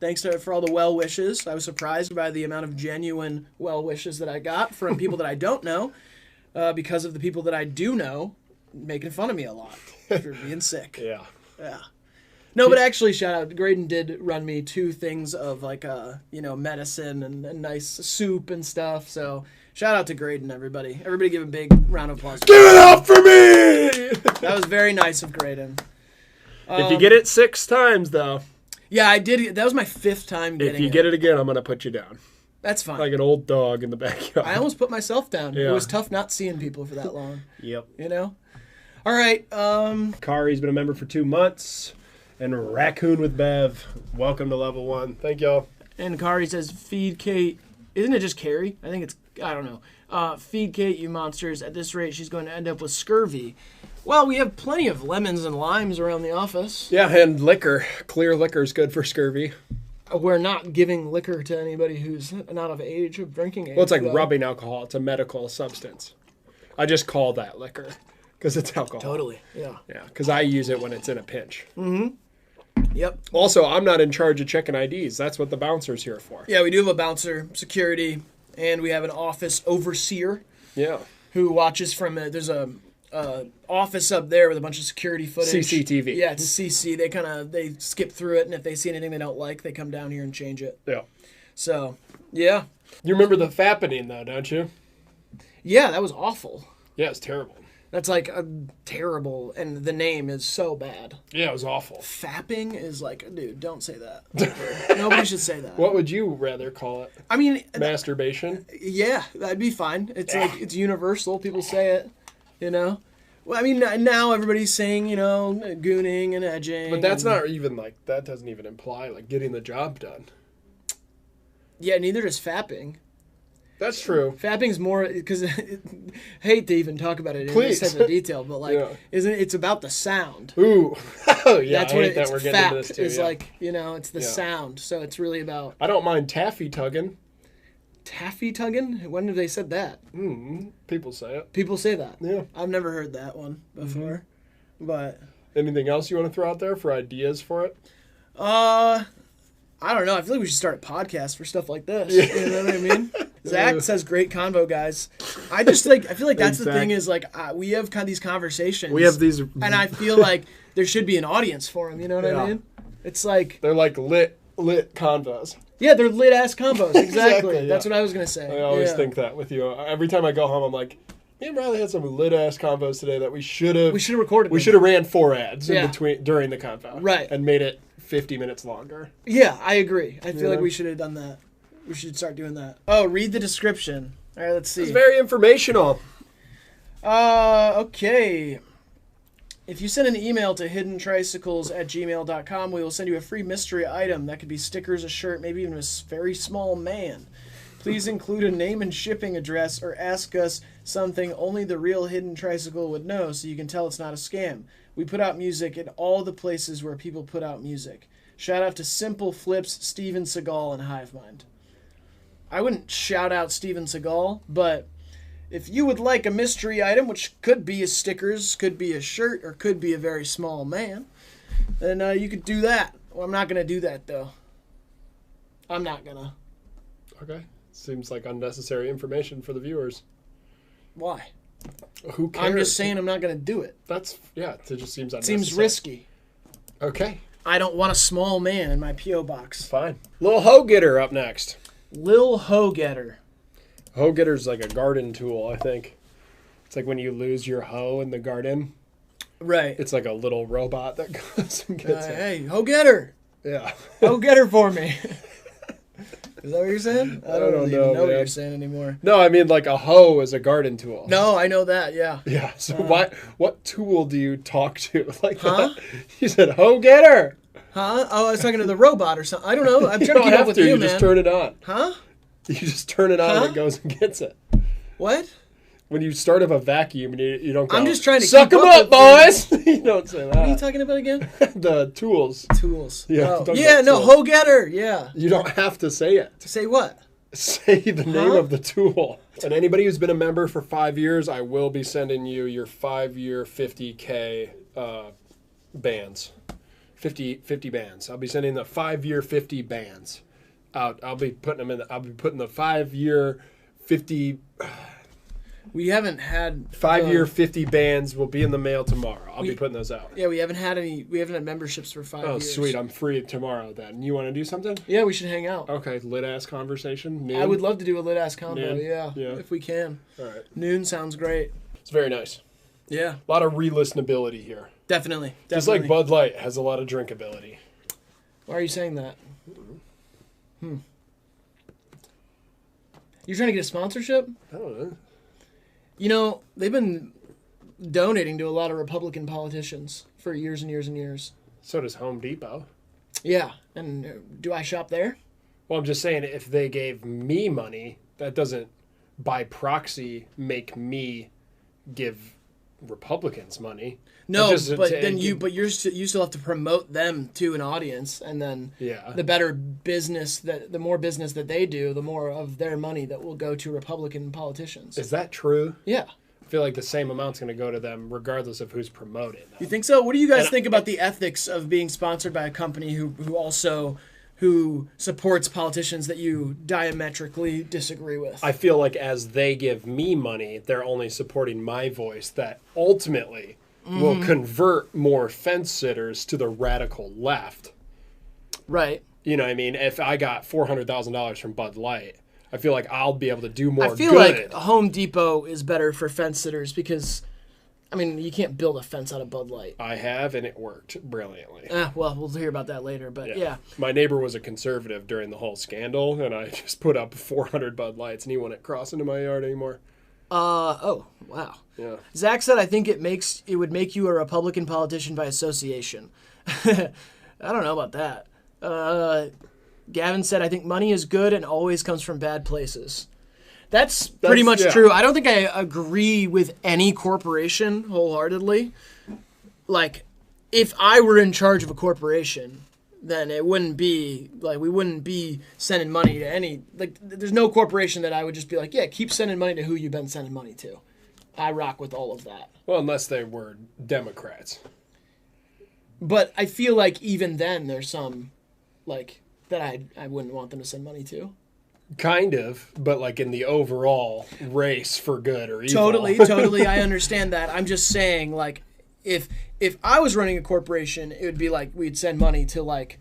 Thanks for all the well wishes. I was surprised by the amount of genuine well wishes that I got from people that I don't know, because of the people that I do know making fun of me a lot for being sick. Yeah. Yeah. No, but actually, shout out. Graydon did run me 2 things of like, medicine and nice soup and stuff. So shout out to Graydon, everybody. Everybody give a big round of applause. Give it up for me! That was very nice of Graydon. If you get it 6 times, though. Yeah, I did. That was my 5th time getting it. If you get it again, I'm going to put you down. That's fine. Like an old dog in the backyard. I almost put myself down. Yeah. It was tough not seeing people for that long. Yep. You know? All right. Kari's been a member for 2 months. And Raccoon with Bev, welcome to level 1. Thank y'all. And Kari says, feed Kate. Isn't it just Carrie? I think it's, I don't know. Feed Kate, you monsters. At this rate, she's going to end up with scurvy. Well, we have plenty of lemons and limes around the office. Yeah, and liquor. Clear liquor is good for scurvy. We're not giving liquor to anybody who's not of age, of drinking age. Well, it's like rubbing alcohol. It's a medical substance. I just call that liquor because it's alcohol. Totally, yeah. Yeah, because I use it when it's in a pinch. Mm-hmm. Yep. Also, I'm not in charge of checking IDs. That's what the bouncer's here for. Yeah, we do have a bouncer, security, and we have an office overseer. Yeah. Who watches from there's a office up there with a bunch of security footage. CCTV. Yeah, it's CC. They skip through it, and if they see anything they don't like, they come down here and change it. Yeah. So, yeah. You remember the fappening, though, don't you? Yeah, that was awful. Yeah, it's terrible. That's like a terrible, and the name is so bad. Yeah, it was awful. Fapping is like, dude, don't say that. Nobody should say that. What would you rather call it? I mean, masturbation? Yeah, that'd be fine. It's like, it's universal. People say it, you know? Well, I mean, now everybody's saying, you know, gooning and edging. But that's not even like, that doesn't even imply like getting the job done. Yeah, neither does fapping. That's true. Fapping's more, because hate to even talk about it in this type of detail, but like, isn't it's about the sound? Ooh, oh yeah, that's I what hate that we're getting into this too. Is like, you know, it's the sound, so it's really about. I don't mind taffy tugging. Taffy tugging? When have they said that? People say it. People say that. Yeah, I've never heard that one before, but. Anything else you want to throw out there for ideas for it? I don't know. I feel like we should start a podcast for stuff like this. Yeah. You know what I mean? Zach says, great convo, guys. I feel like that's the thing is like, we have kind of these conversations. We have these. And I feel like there should be an audience for them. You know what I mean? It's like. They're like lit convos. Yeah, they're lit-ass combos. Exactly. That's what I was going to say. I always think that with you. Every time I go home, I'm like, me and Riley had some lit-ass combos today that we should have recorded. We should have ran 4 ads in between during the convo. Right. And made it 50 minutes longer. Yeah, I agree. I feel like we should have done that. We should start doing that. Oh, read the description. All right, let's see. It's very informational. Okay. If you send an email to hiddentricycles@gmail.com, we will send you a free mystery item. That could be stickers, a shirt, maybe even a very small man. Please include a name and shipping address or ask us something only the real Hidden Tricycle would know so you can tell it's not a scam. We put out music in all the places where people put out music. Shout out to Simple Flips, Steven Seagal, and Hivemind. I wouldn't shout out Steven Seagal, but if you would like a mystery item, which could be a stickers, could be a shirt, or could be a very small man, then you could do that. Well, I'm not going to do that, though. I'm not going to. Okay. Seems like unnecessary information for the viewers. Why? Who cares? I'm just saying I'm not going to do it. It just seems unnecessary. Seems risky. Okay. I don't want a small man in my P.O. box. Fine. Lil Hoe Getter up next. Lil Hoe Getter. Hoe Getter's like a garden tool, I think. It's like when you lose your hoe in the garden. Right. It's like a little robot that goes and gets it. Hey, Hoe Getter. Yeah. Hoe Getter for me. Is that what you're saying? I don't even know what man. you're saying anymore. No, I mean like a hoe is a garden tool. No, I know that, yeah. Yeah, so what tool do you talk to like that? You said Hoe Getter. Huh? Oh, I was talking to the robot or something. I don't know. I'm You trying to don't keep have up with to. you, You man. just turn it on. Huh? You just turn it on and it goes and gets it. What? When you start up a vacuum, you don't go, I'm just trying to suck keep them up up, boys! You don't say that. What are you talking about again? The tools. Tools. Yeah, Oh. Yeah, no, tools. Hoe Getter, yeah. You don't have to say it. To say what? Say the name of the tool. And anybody who's been a member for 5 years, I will be sending you your 5-year 50K bands 50 bands. I'll be sending the 5-year 50 bands out. I'll be putting them in. I'll be putting the 5-year 50. We haven't had 5-year 50 bands will be in the mail tomorrow. I'll be putting those out. Yeah, we haven't had memberships for 5 years. Oh, sweet. I'm free tomorrow then. You want to do something? Yeah, we should hang out. Okay, lit-ass conversation. Noon? I would love to do a lit-ass combo, Noon? yeah, if we can. All right. Noon sounds great. It's very nice. Yeah. A lot of re-listenability here. Definitely. Just like Bud Light has a lot of drinkability. Why are you saying that? You're trying to get a sponsorship? I don't know. You know, they've been donating to a lot of Republican politicians for years and years and years. So does Home Depot. Yeah. And do I shop there? Well, I'm just saying, if they gave me money, that doesn't, by proxy, make me give Republicans money. No, but then you still have to promote them to an audience, and then the better business the more business that they do, the more of their money that will go to Republican politicians. Is that true? Yeah. I feel like the same amount's going to go to them regardless of who's promoting them. You think so? What do you guys think about the ethics of being sponsored by a company who supports politicians that you diametrically disagree with? I feel like as they give me money, they're only supporting my voice that ultimately will convert more fence sitters to the radical left. Right. You know what I mean? If I got $400,000 from Bud Light, I feel like I'll be able to do more good. I feel like Home Depot is better for fence sitters because, I mean, you can't build a fence out of Bud Light. I have, and it worked brilliantly. Well, we'll hear about that later, but yeah. My neighbor was a conservative during the whole scandal, and I just put up 400 Bud Lights, and he wouldn't cross into my yard anymore. Oh, wow. Yeah. Zach said, I think it would make you a Republican politician by association. I don't know about that. Gavin said, I think money is good and always comes from bad places. That's pretty much true. I don't think I agree with any corporation wholeheartedly. Like, if I were in charge of a corporation, then it wouldn't be, like, we wouldn't be sending money to any, like, there's no corporation that I would just be like, yeah, keep sending money to who you've been sending money to. I rock with all of that. Well, unless they were Democrats. But I feel like even then there's some, like, that I wouldn't want them to send money to. Kind of, but like in the overall race for good or evil. Totally, I understand that. I'm just saying, like, if I was running a corporation, it would be like we'd send money to, like,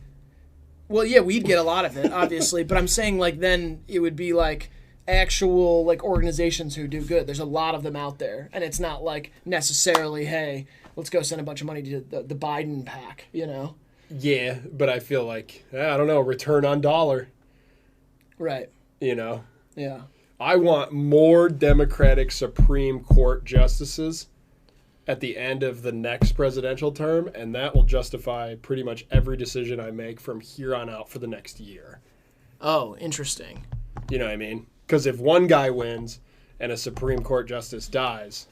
well, yeah, we'd get a lot of it, obviously, but I'm saying, like, then it would be like actual, like, organizations who do good. There's a lot of them out there, and it's not like necessarily, hey, let's go send a bunch of money to the Biden PAC, you know? Yeah, but I feel like, I don't know, return on dollar. Right. You know? Yeah. I want more Democratic Supreme Court justices at the end of the next presidential term, and that will justify pretty much every decision I make from here on out for the next year. Oh, interesting. You know what I mean? Because if one guy wins and a Supreme Court justice dies,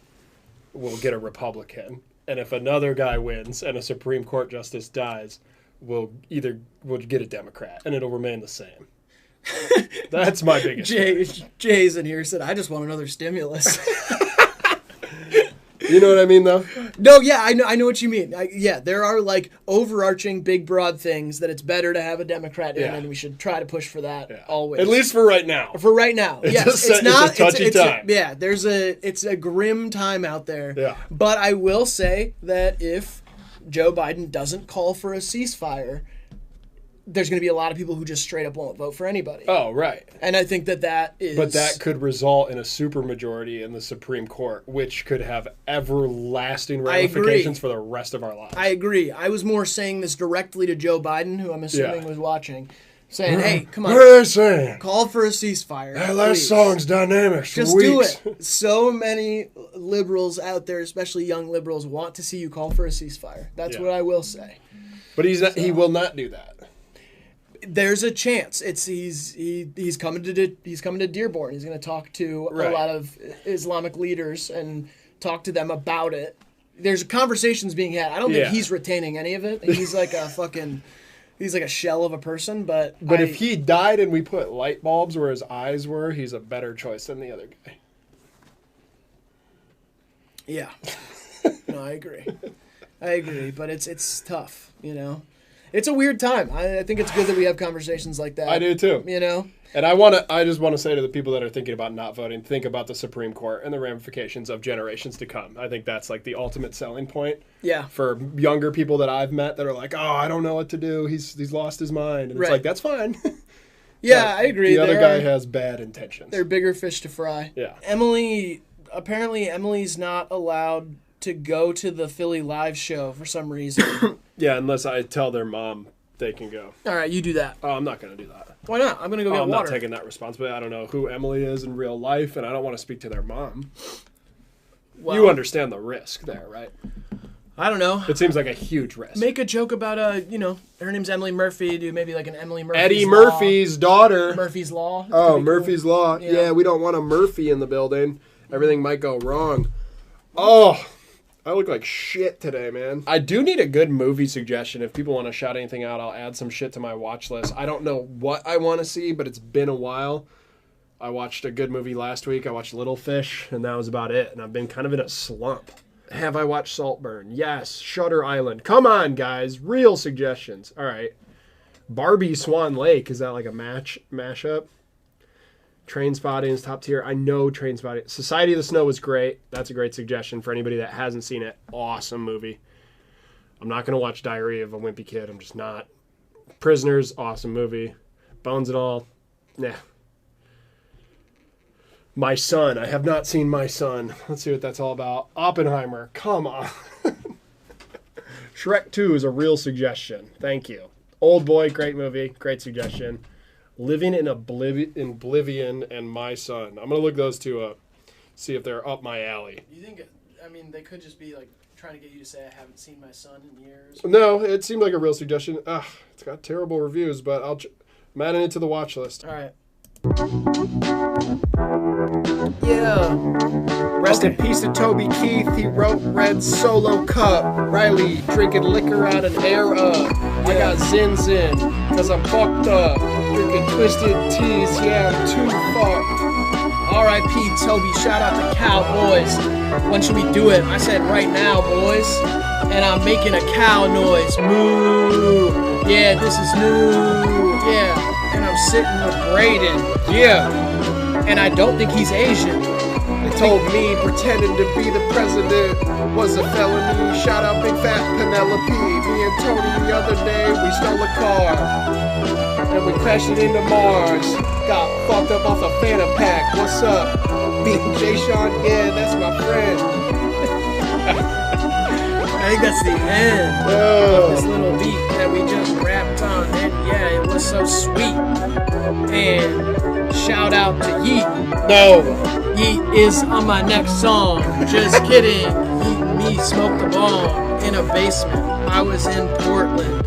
we'll get a Republican. And if another guy wins and a Supreme Court justice dies, we'll get a Democrat, and it'll remain the same. That's my biggest. Jay's in here said, I just want another stimulus. You know what I mean, though? No, yeah, I know what you mean. There are, like, overarching big broad things that it's better to have a Democrat in, and we should try to push for that always. At least for right now. For right now, yes. It's a touchy time. It's a grim time out there. Yeah. But I will say that if Joe Biden doesn't call for a ceasefire, there's going to be a lot of people who just straight up won't vote for anybody. Oh, right. And I think that is... But that could result in a supermajority in the Supreme Court, which could have everlasting ramifications for the rest of our lives. I agree. I was more saying this directly to Joe Biden, who I'm assuming was watching, saying, hey, come on. What are they saying? Call for a ceasefire. That last song's dynamic. Just do it. So many liberals out there, especially young liberals, want to see you call for a ceasefire. That's what I will say. But he will not do that. There's a chance. He's coming to Dearborn. He's going to talk to a lot of Islamic leaders and talk to them about it. There's conversations being had. I don't think he's retaining any of it. He's like a shell of a person. But if he died and we put light bulbs where his eyes were, he's a better choice than the other guy. Yeah. No, I agree. But it's tough, you know. it's a weird time. I think it's good that we have conversations like that. I do too. You know? And I just want to say to the people that are thinking about not voting, think about the Supreme Court and the ramifications of generations to come. I think that's like the ultimate selling point. Yeah. For younger people that I've met that are like, oh, I don't know what to do. He's lost his mind. And it's like, that's fine. Yeah, I agree. The other guy has bad intentions. They're bigger fish to fry. Yeah. Apparently Emily's not allowed to go to the Philly live show for some reason. Yeah, unless I tell their mom they can go. All right, you do that. Oh, I'm not going to do that. Why not? I'm going to go get I'm water. not taking that responsibility. I don't know who Emily is in real life, and I don't want to speak to their mom. Well, you understand the risk there, right? I don't know. It seems like a huge risk. Make a joke about, her name's Emily Murphy. Do maybe like an Emily Murphy's Eddie Law. Murphy's daughter. Murphy's Law. Oh, Murphy's cool. Law. Yeah, we don't want a Murphy in the building. Everything might go wrong. Oh, I look like shit today, man. I do need a good movie suggestion. If people want to shout anything out, I'll add some shit to my watch list. I don't know what I want to see, but it's been a while. I watched a good movie last week. I watched Little Fish, and that was about it. And I've been kind of in a slump. Have I watched Saltburn? Yes. Shutter Island. Come on, guys. Real suggestions. All right. Barbie Swan Lake. Is that like a mashup? Train Spotting is top tier. I know Train Spotting. Society of the Snow was great. That's a great suggestion for anybody that hasn't seen it. Awesome movie. I'm not going to watch Diary of a Wimpy Kid. I'm just not. Prisoners, awesome movie. Bones and All, nah. My Son. I have not seen My Son. Let's see what that's all about. Oppenheimer. Come on. Shrek 2 is a real suggestion. Thank you. Old Boy, great movie. Great suggestion. Living in Oblivion and My Son. I'm going to look those two up. See if they're up my alley. You think, they could just be like trying to get you to say I haven't seen My Son in years? No, it seemed like a real suggestion. It's got terrible reviews, but I'm adding it to the watch list. All right. Yeah. Rest in peace to Toby Keith. He wrote Red Solo Cup. Riley drinking liquor out an air up. I got Zin, cause I'm fucked up. Drinking Twisted Teas, yeah, I'm too fucked. R.I.P. Toby, shout out to Cowboys. When should we do it? I said right now, boys. And I'm making a cow noise. Moo. Yeah, this is new. Yeah. And I'm sitting with Braden. Yeah. And I don't think he's Asian. They told me pretending to be the president was a felony. Shout out Big Fat Penelope. Me and Tony the other day, we stole a car. And we crashed it into Mars. Got fucked up off a Phantom Pack. What's up? Me and Jay Sean, yeah, that's my friend. I think that's the end of this little beat that we just rapped on. And yeah, it was so sweet. And shout out to Yeet. No. Yeet is on my next song. Just kidding. Yeet and me smoked a bong in a basement. I was in Portland.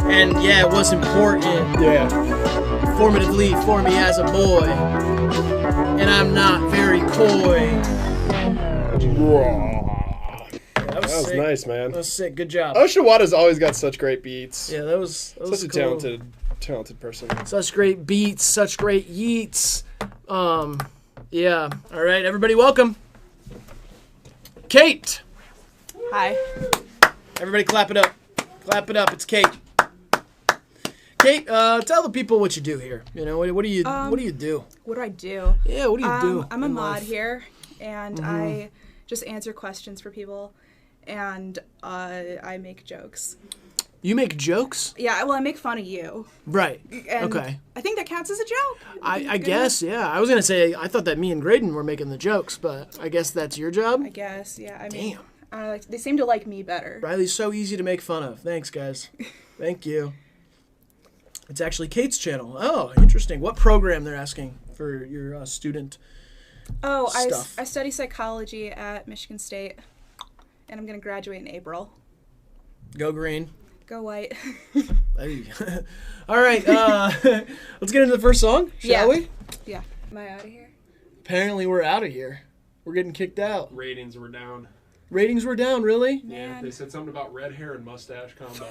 And yeah, it was important. Yeah. Formatively for me as a boy. And I'm not very coy. That was nice, man. That was sick. Good job. Oshawada's always got such great beats. Yeah, that was such a cool. talented person. Such great beats, such great yeets. Yeah. All right, everybody, welcome. Kate. Hi. Everybody, clap it up. Clap it up. It's Kate. Kate, tell the people what you do here. You know, what do you do? What do I do? Yeah, what do you do? I'm a mod here, and I just answer questions for people, and I make jokes. You make jokes? Yeah, well, I make fun of you. Right. And okay. I think that counts as a joke. I guess, yeah. I was going to say, I thought that me and Graydon were making the jokes, but I guess that's your job? I guess, yeah. I mean, damn. They seem to like me better. Riley's so easy to make fun of. Thanks, guys. Thank you. It's actually Kate's channel. Oh, interesting. What program they're asking for your student stuff? I study psychology at Michigan State, and I'm going to graduate in April. Go green. Go white. All right, let's get into the first song, shall we? Yeah. Am I out of here? Apparently we're out of here. We're getting kicked out. Ratings were down. Ratings were down, really? Yeah, they said something about red hair and mustache combo.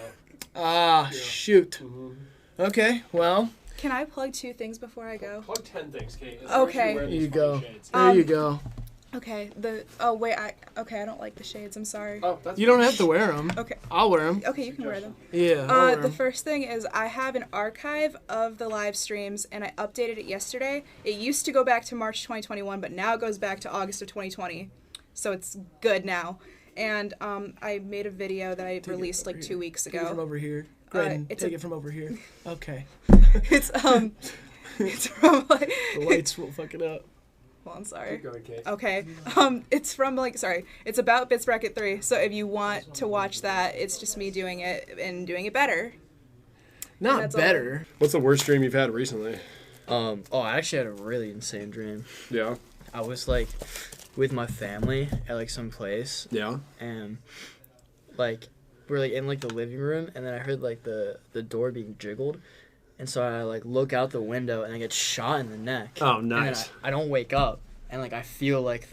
Shoot. Mm-hmm. Okay, well. Can I plug 2 things before I go? Plug 10 things, Kate. Okay. There you go. There you go. Okay, I don't like the shades. I'm sorry. Oh, that's You don't have to wear them. Okay. I'll wear them. Okay, you can wear them. Yeah. I'll wear The 'em. first thing is I have an archive of the live streams, and I updated it yesterday. It used to go back to March 2021, but now it goes back to August of 2020, so it's good now. And I made a video that I released like 2 weeks Take it from ago. over here. Go ahead and it's take a- it from over here. Okay. It's it's from like. The lights will fuck it up. Well, I'm sorry. Keep going, Kate. Okay. It's from it's about Bits Bracket 3. So if you want to watch that, it's just me doing it and doing it better. Not That's all. better. What's the worst dream you've had recently? I actually had a really insane dream. Yeah. I was like with my family at like some place, Yeah. and like we're like in like the living room, and then I heard like the door being jiggled, and so I like look out the window and I get shot in the neck. Oh, And then nice. I don't wake up, and like I feel like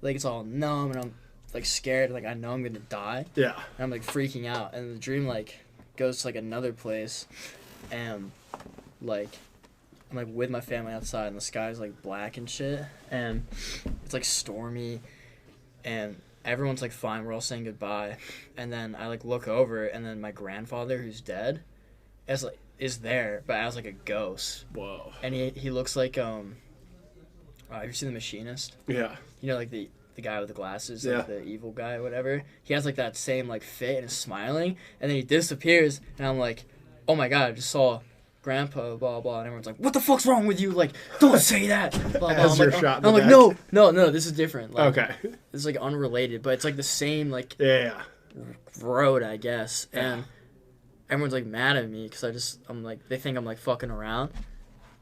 it's all numb, and I'm like scared, like I know I'm gonna die, Yeah. and I'm like freaking out, and the dream like goes to like another place, and like I'm like with my family outside, and the sky's like black and shit, and it's like stormy, and everyone's like fine, we're all saying goodbye, and then I like look over, and then my grandfather, who's dead, is there, but as like a ghost, Whoa. and he looks like have you seen The Machinist? Yeah. You know, like the guy with the glasses, Yeah. like the evil guy or whatever. He has like that same like fit and is smiling, and then he disappears, and I'm like, oh my god, I just saw Grandpa, blah blah, and everyone's like, what the fuck's wrong with you? Like, don't say that. Blah, blah. As I'm you're like, shot in I'm the like, neck. no, this is different. Like, Okay. this is like unrelated, but it's like the same like Yeah. road, I guess, and everyone's like mad at me because I'm like, they think I'm like fucking around,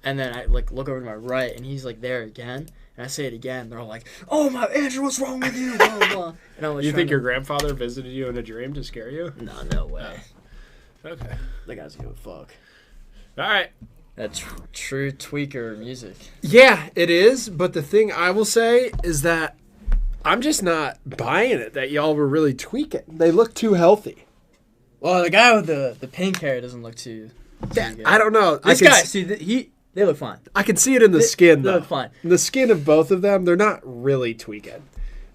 and then I like look over to my right, and he's like there again. And I say it again. They're all like, "Oh my Andrew, what's wrong with you?" Blah, blah, blah. And I was You trying think to- your grandfather visited you in a dream to scare you? No way. Okay. That guy's give a fuck. All right. That's true tweaker music. Yeah, it is. But the thing I will say is that I'm just not buying it that y'all were really tweaking. They look too healthy. Well, the guy with the pink hair doesn't look too good. I don't know. This guy, see, they look fine. I can see it in the skin, They though. look fine. The skin of both of them, they're not really tweaking.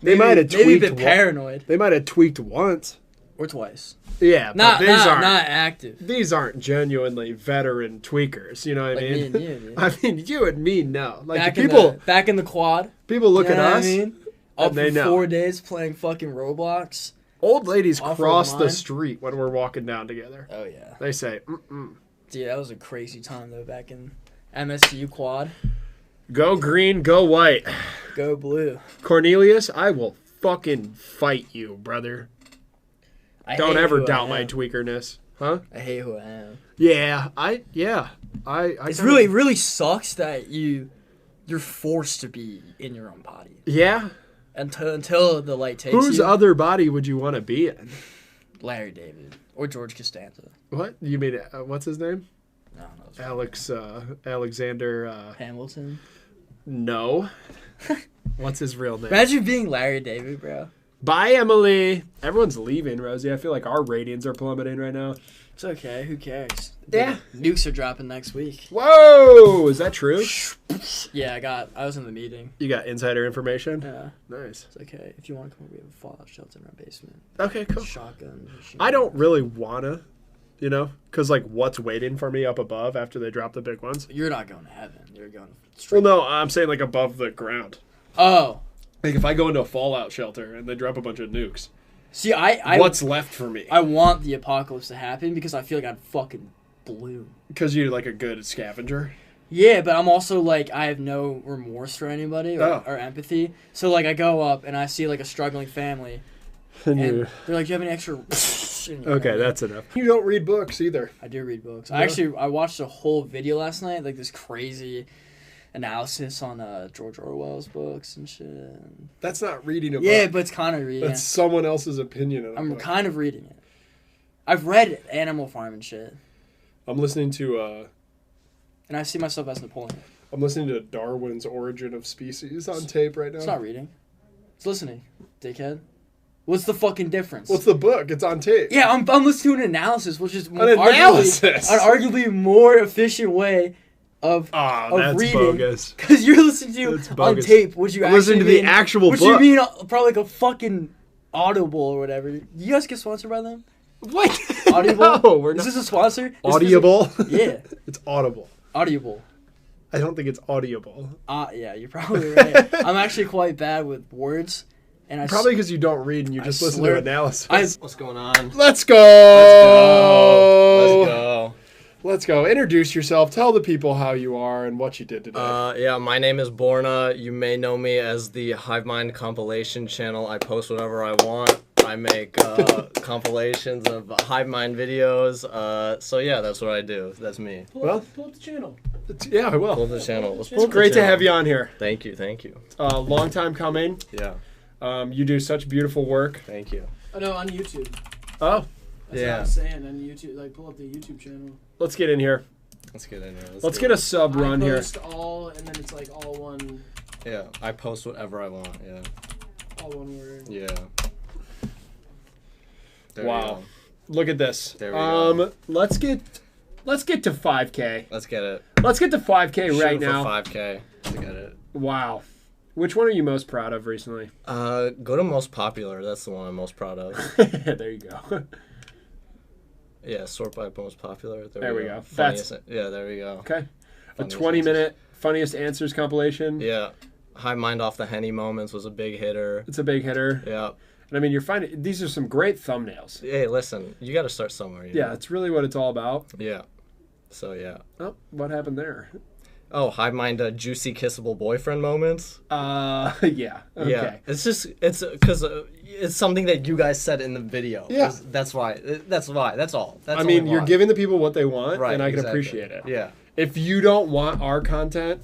They Maybe- might have maybe a tweaked. bit paranoid They might have tweaked once. or twice. Yeah, but Not these not aren't. not active. These aren't genuinely veteran tweakers. You know what Like I me mean? and you, dude. I mean, you and me, no. Like Back the people, back in the quad. people look You know at what us. I mean? Up they for know. 4 days playing fucking Roblox. Old ladies Off cross of the mine. street when we're walking down together. Oh yeah. They say, "Mm-mm. Dude, that was a crazy time though back in MSU quad. Go green, go white." Go blue. Cornelius, I will fucking fight you, brother. I Don't hate ever who I doubt my am. tweakerness, huh? I hate who I am. Yeah, I It's kinda- really sucks that you're forced to be in your own body Yeah. until the light takes Whose you. other body would you want to be in? Larry David or George Costanza. What you mean? What's his name? I don't know. Alexander. Hamilton. No. What's his real name? Imagine being Larry David, bro. Bye, Emily. Everyone's leaving, Rosie. I feel like our ratings are plummeting right now. It's okay. Who cares? Yeah. Nukes are dropping next week. Whoa, is that true? Yeah, I was in the meeting. You got insider information? Yeah. Nice. It's okay. If you want to come over, we have a fallout shelter in our basement. Okay, cool. Shotguns. machine I don't guns. really wanna, because like what's waiting for me up above after they drop the big ones? You're not going to heaven. You're going straight. Well, no, I'm saying like above the ground. Oh. Like if I go into a fallout shelter and they drop a bunch of nukes, See, I what's left for me? I want the apocalypse to happen because I feel like I'd fucking bloom. Because you're like a good scavenger. Yeah, but I'm also like I have no remorse for anybody Oh. or empathy. So like I go up and I see like a struggling family, And and you... they're like, "Do you have any extra?" And, you Okay, know, that's enough. You don't read books either. I do read books. Yeah. I watched a whole video last night, like this crazy analysis on George Orwell's books and shit. That's not reading a Yeah, book. but it's kind of reading. That's it. someone else's opinion of a I'm book. kind of reading it. I've read Animal Farm and shit, I'm listening to and I see myself as Napoleon. Darwin's Origin of Species on tape right now. It's not reading. It's listening, dickhead. What's the fucking difference? What's the book? It's on tape. Yeah, I'm listening to an analysis, which is An analysis? an arguably more efficient way of that's reading. bogus. Because you're listening to That's on bogus. tape, which you I'm listening actually to the actual which book. you mean probably like a fucking Audible or whatever. You guys get sponsored by them? What? Audible? No, we're Is not. this a sponsor? Audible? Yeah. It's Audible. Audible. I don't think it's audible. Yeah, you're probably right. I'm actually quite bad with words. And I Probably because you don't read and you just listen to slur- analysis. What's going on? Let's go! Let's go. Let's go. Introduce yourself. Tell the people how you are and what you did today. Yeah, my name is Borna. You may know me as the Hivemind compilation channel. I post whatever I want. I make compilations of Hivemind videos. So yeah, that's what I do. That's me. Pull up the channel. Yeah, I will. Pull the channel. Let's It's pull the Great to channel. have you on here. Thank you. Thank you. Long time coming. Yeah. You do such beautiful work. Thank you. Oh, no, on YouTube. Oh, That's what I was saying, on YouTube. Like, pull up the YouTube channel. let's get in here. Let's get in here. Let's get a sub run I here. post all, and then it's like all one Yeah, I post whatever I want. Yeah. word. Yeah. There we Wow. go. Look at this. There we go. Let's get to 5K. Let's get it. Let's get to 5K right Shooting now. for 5K. Let's get it. Wow. Which one are you most proud of recently? Go to most popular. That's the one I'm most proud of. There you go. Yeah, sort by most popular. There we go. Funniest, yeah, there we go. Okay. A Funniest 20-minute funniest answers compilation. Yeah. High mind off the Henny moments was a big hitter. It's a big hitter. Yeah. And I mean, you're finding these are some great thumbnails. Hey, listen, you got to start somewhere. You Yeah, know? it's really what it's all about. Yeah. So yeah. Oh, what happened there? Oh, high mind juicy kissable boyfriend moments. Yeah. Yeah. Okay. It's because it's something that you guys said in the video. Yeah. That's why. That's why. That's all. That's I mean, only you're why. giving the people what they want, Right, and I can exactly. appreciate it. Yeah. If you don't want our content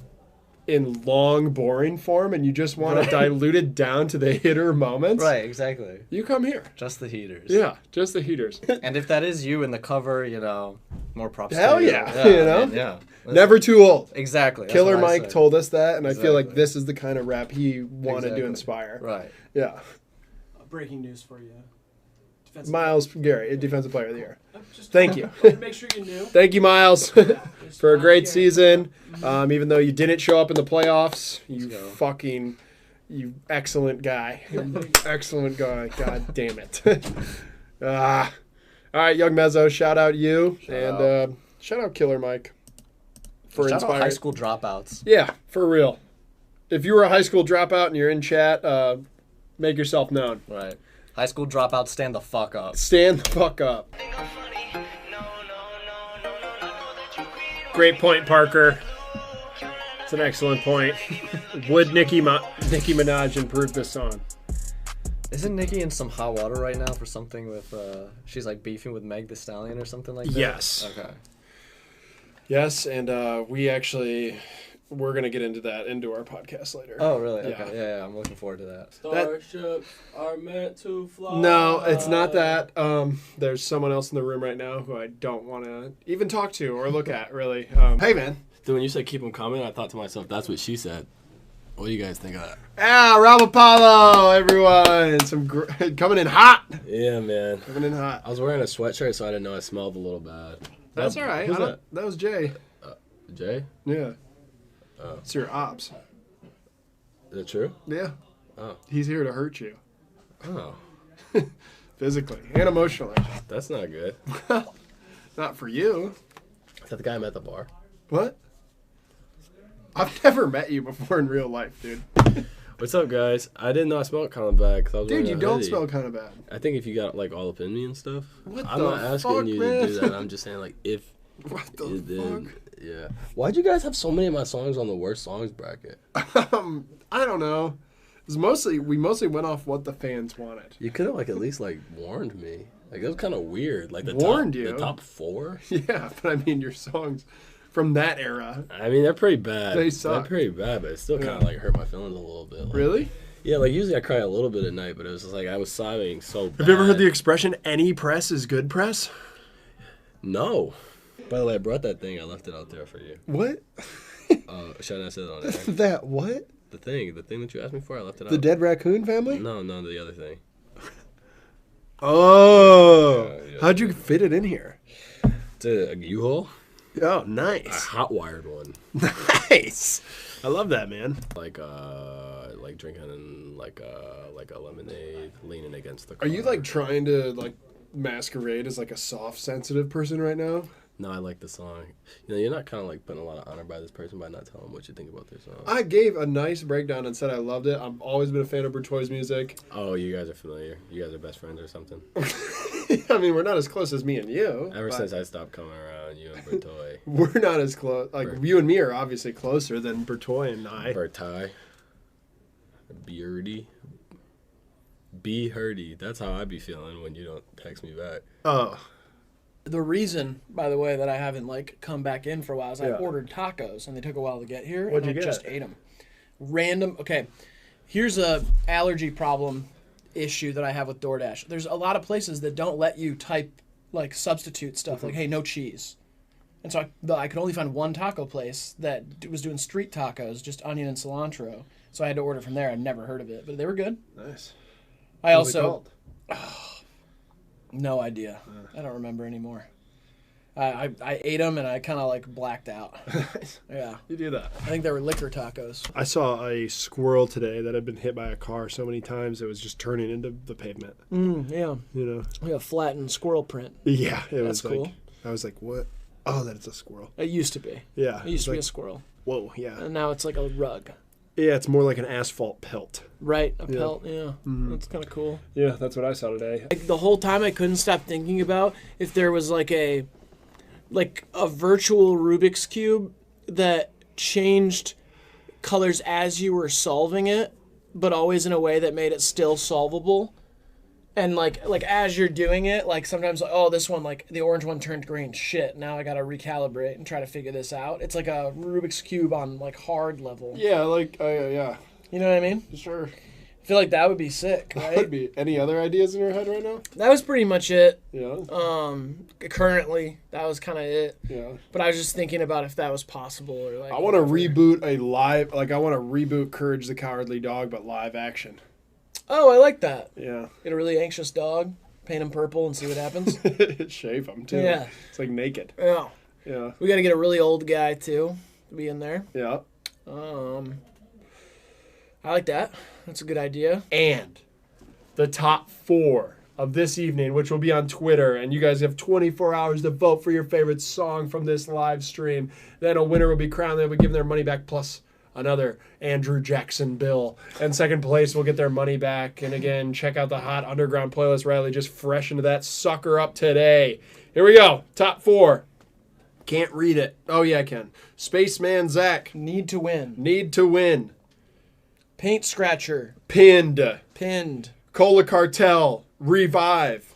in long, boring form, and you just want it diluted down to the hitter moments, Right. Exactly. you come here. Just the heaters. Yeah, just the heaters. And if that is you in the cover, you know, more props. Hell to you. yeah, you know? man, yeah. Never too old. Exactly. that's Killer what I Mike said. told us that, and I feel like Exactly. this is the kind of rap he wanted to Exactly. inspire. Right. Yeah. Breaking news for you. Defensive Miles Garrett, Defensive Player of the Year. Just Thank you. make sure you knew. Thank you, Miles, Just for a great Miles season. Even though you didn't show up in the playoffs, you go. fucking, you excellent guy. Excellent guy. God damn it. All right, Young Mezzo, shout out you. Shout Shout out Killer Mike for Shout out inspiring. high school dropouts. Yeah, for real. If you were a high school dropout and you're in chat, make yourself known. Right. High school dropouts, stand the fuck up. Stand the fuck up. Great point, Parker. It's an excellent point. Would Nicki Minaj improve this song? Isn't Nicki in some hot water right now for something with, she's like beefing with Meg Thee Stallion or something like that? Yes. Okay. Yes, and we're going to get into that into our podcast later. Oh, really? Yeah. Okay. Yeah, I'm looking forward to that. Starships are meant to fly. No, it's not that. There's someone else in the room right now who I don't want to even talk to or look at, really. Hey, man. Dude, when you said keep them coming, I thought to myself, that's what she said. What do you guys think of that? Rob Apollo, everyone. Coming in hot. Yeah, man. Coming in hot. I was wearing a sweatshirt, so I didn't know I smelled a little bad. That's all right. Who's that? That was Jay. Jay? Yeah. Oh. It's your ops. Is it true? Yeah. Oh. He's here to hurt you. Oh. Physically and emotionally. That's not good. Not for you. Is that the guy I met at the bar? What? I've never met you before in real life, dude. What's up, guys? I didn't know I smelled kind of bad because I was Dude, wearing you a don't hoodie. smell kind of bad. I think if you got like all up in me and stuff. What I'm the not asking fuck, you man? to do that. I'm just saying like if What the you did. fuck? Yeah. Why'd you guys have so many of my songs on the worst songs bracket? I don't know. We mostly went off what the fans wanted. You could have like at least like warned me. Like it was kind of weird. Like the Warned top, you? The top 4. Yeah, but I mean your songs from that era. I mean they're pretty bad. They suck. They're pretty bad, but it still kind of Yeah. like hurt my feelings a little bit. Like, Really? Yeah, like usually I cry a little bit at night, but it was just like I was sobbing so bad. Have you ever heard the expression "any press is good press"? No. By the way, I brought that thing. I left it out there for you. What? Should I say it on air? That what? The thing that you asked me for, I left it out. The dead raccoon family? No, the other thing. Oh. Yeah. How'd you fit it in here? It's a U-Haul. Oh, A nice. hot wired one. Nice. I love that, man. Like drinking like a lemonade, leaning against the Are car. you like trying to like masquerade as like a soft, sensitive person right now? No, I like the song. You know, you're not kind of like putting a lot of honor by this person by not telling them what you think about their song. I gave a nice breakdown and said I loved it. I've always been a fan of Bertoy's music. Oh, you guys are familiar. You guys are best friends or something. I mean, we're not as close as me and you. Ever but since I stopped coming around, you and Bertoy. we're not as close. Like you and me are obviously closer than Bertoy and I. Bertai. Beardy. Be herdy. That's how I be feeling when you don't text me back. Oh, The reason, by the way, that I haven't like come back in for a while is I Yeah. ordered tacos and they took a while to get here. What'd and you I get? just ate them. Random. Okay, here's a allergy problem issue that I have with DoorDash. There's a lot of places that don't let you type like substitute stuff like, hey, no cheese. And so I could only find one taco place that was doing street tacos, just onion and cilantro. So I had to order from there. I'd never heard of it, but they were good. nice. I What's it also called? no idea. I don't remember anymore. I ate them and I kind of like blacked out. Yeah, You do that. I think they were liquor tacos. I saw a squirrel today that had been hit by a car so many times it was just turning into the pavement. Yeah, You know? we have flattened squirrel print. Yeah, it That's was cool. like I was like, what? Oh, that it's a squirrel. It used to be. Yeah, It used to be a like, squirrel, whoa, yeah, and now it's like a rug. yeah. It's more like an asphalt pelt. Right, a Yeah. pelt. Yeah, that's kind of cool. Yeah, that's what I saw today. Like the whole time, I couldn't stop thinking about if there was like a virtual Rubik's cube that changed colors as you were solving it, but always in a way that made it still solvable. And like as you're doing it, like sometimes oh, this one, like the orange one turned green. Shit, now I gotta recalibrate and try to figure this out. It's like a Rubik's cube on like hard level. Yeah, like yeah, You know what I mean? sure. I feel like that would be sick, Could right? be any other ideas in your head right now? That was pretty much it. Yeah, Currently, that was kind of it. yeah. But I was just thinking about if that was possible or like. I want to whatever. reboot a live, like I want to reboot Courage the Cowardly Dog, but live action. Oh, I like that. Yeah, Get a really anxious dog, paint him purple, and see what happens. shave them too. Yeah. It's like naked. Yeah. Yeah, We got to get a really old guy too to be in there. yeah. I like that. That's a good idea. And the top 4 of this evening, which will be on Twitter, and you guys have 24 hours to vote for your favorite song from this live stream. Then a winner will be crowned. They'll be given their money back plus another Andrew Jackson bill. And second place will get their money back. And again, check out the Hot Underground playlist. Riley just freshened that sucker up today. Here we go. Top 4. Can't read it. Oh, yeah, I can. Spaceman Zach. Need to win. Need to win. Paint scratcher. Pinned. Pinned. Cola Cartel, Revive,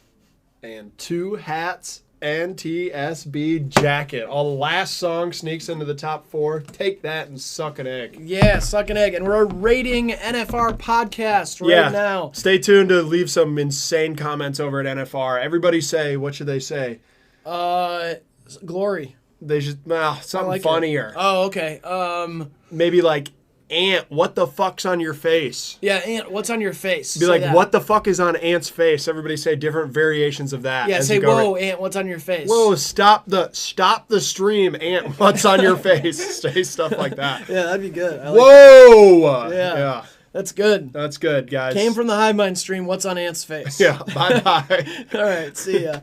and 2 hats and TSB jacket. All the last song sneaks into the top 4. Take that and suck an egg. Yeah, suck an egg. And we're rating NFR podcast right now. Stay tuned to leave some insane comments over at NFR. Everybody say, what should they say? Glory. They should, something like it. funnier. Oh, okay. Maybe like, Ant, what the fuck's on your face? Yeah, Ant, what's on your face? Be Say like, that. what the fuck is on Ant's face? Everybody say different variations of that. Yeah, as say, you go whoa, Ant, what's on your face? Whoa, stop the stream, Ant. What's on your face? Say stuff like that. Yeah, that'd be good. I like Whoa! Yeah. That's good. That's good, guys. Came from the Hivemind stream. What's on Ant's face? Yeah, bye-bye. All right, see ya.